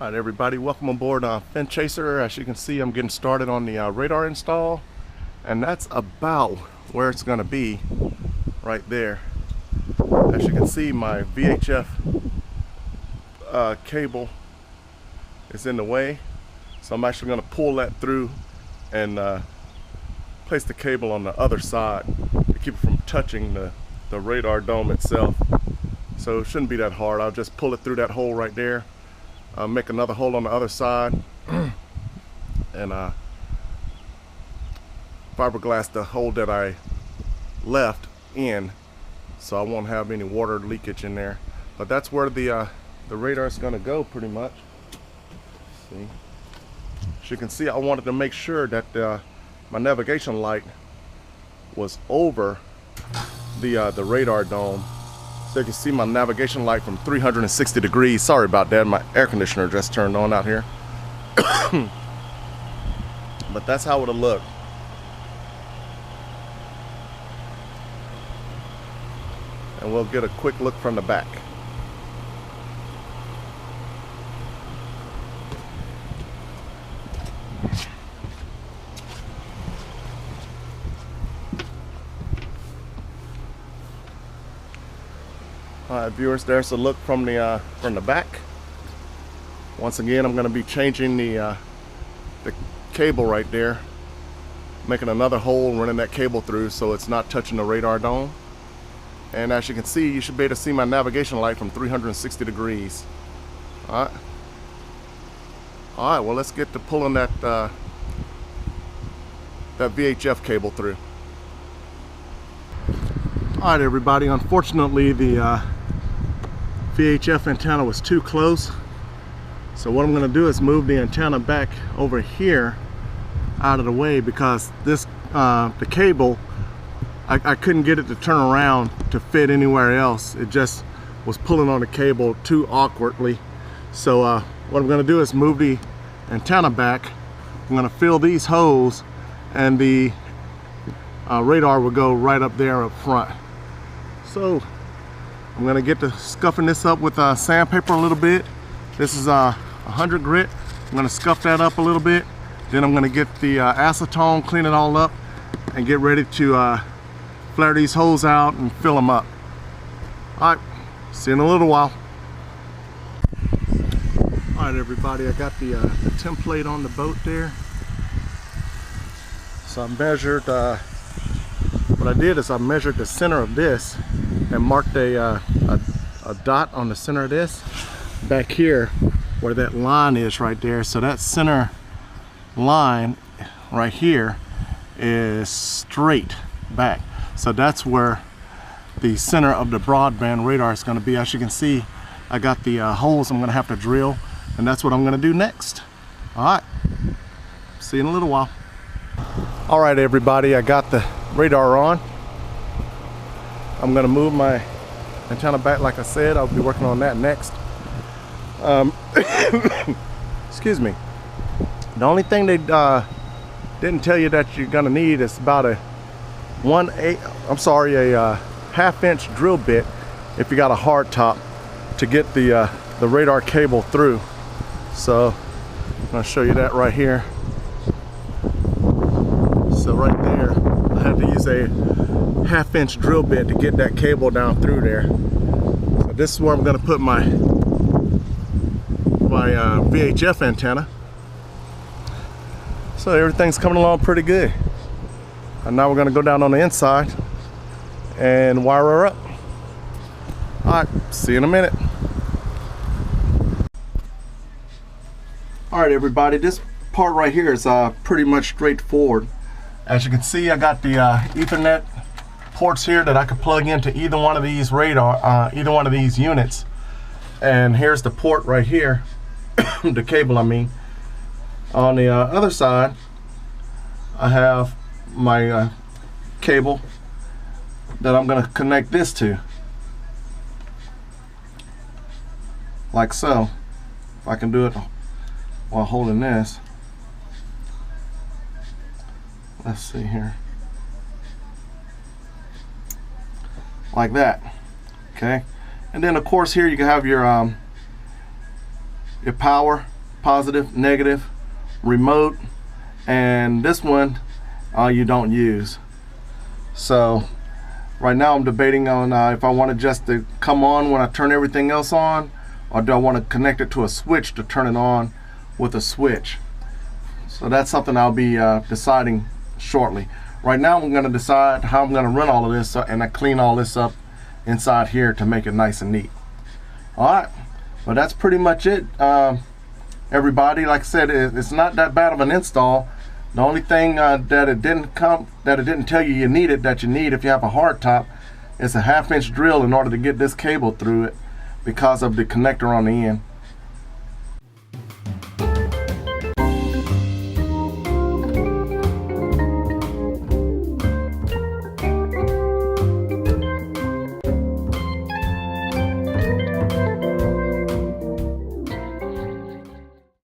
All right, everybody, welcome aboard Fin Chaser. As you can see, I'm getting started on the radar install, and that's about where it's going to be, right there. As you can see, my VHF cable is in the way, so I'm actually going to pull that through and place the cable on the other side to keep it from touching the radar dome itself. So it shouldn't be that hard. I'll just pull it through that hole right there. Make another hole on the other side and fiberglass the hole that I left in, so I won't have any water leakage in there. But that's where the radar is going to go, pretty much. See, as you can see, I wanted to make sure that my navigation light was over the radar dome. So you can see my navigation light from 360 degrees. Sorry about that, my air conditioner just turned on out here. But that's how it'll look. And we'll get a quick look from the back. Alright, viewers, there's a look from the back. Once again, I'm going to be changing the cable right there, making another hole, running that cable through so it's not touching the radar dome. And as you can see, you should be able to see my navigation light from 360 degrees. Alright, well, let's get to pulling that VHF cable through. Alright, everybody, unfortunately the VHF antenna was too close, so what I'm going to do is move the antenna back over here out of the way, because this the cable, I couldn't get it to turn around to fit anywhere else. It just was pulling on the cable too awkwardly. So what I'm going to do is move the antenna back. I'm going to fill these holes, and the radar will go right up there up front. So I'm going to get to scuffing this up with sandpaper a little bit. This is 100 grit. I'm going to scuff that up a little bit. Then I'm going to get the acetone, clean it all up, and get ready to flare these holes out and fill them up. Alright, see you in a little while. Alright, everybody, I got the template on the boat there. So I measured, what I did is I measured the center of this and marked a dot on the center of this back here where that line is right there. So that center line right here is straight back. So that's where the center of the broadband radar is going to be. As you can see, I got the holes I'm going to have to drill, and that's what I'm going to do next. Alright, see you in a little while. Alright, everybody, I got the radar on. I'm going to move my antenna back like I said. I'll be working on that next. Excuse me. The only thing they didn't tell you that you're going to need is about a half-inch drill bit if you got a hard top to get the radar cable through. So I'm going to show you that right here. So right there, I have to use a half-inch drill bit to get that cable down through there. So this is where I'm going to put my VHF antenna. So everything's coming along pretty good. And now we're going to go down on the inside and wire her up. Alright, see you in a minute. Alright, everybody, this part right here is pretty much straightforward. As you can see, I got the Ethernet ports here that I could plug into either one of these either one of these units. And here's the port right here, the cable I mean. On the other side, I have my cable that I'm going to connect this to, like so. If I can do it while holding this. Let's see here. Like that. Okay. And then of course here you can have your power positive, negative, remote, and this one you don't use. So right now I'm debating on if I want it just to come on when I turn everything else on, or do I want to connect it to a switch to turn it on with a switch. So that's something I'll be deciding shortly. Right now I'm going to decide how I'm going to run all of this, and I clean all this up inside here to make it nice and neat. Alright, well that's pretty much it, everybody. Like I said, it's not that bad of an install. The only thing that it didn't tell you you needed, that you need if you have a hard top, is a 1/2 inch drill in order to get this cable through it, because of the connector on the end.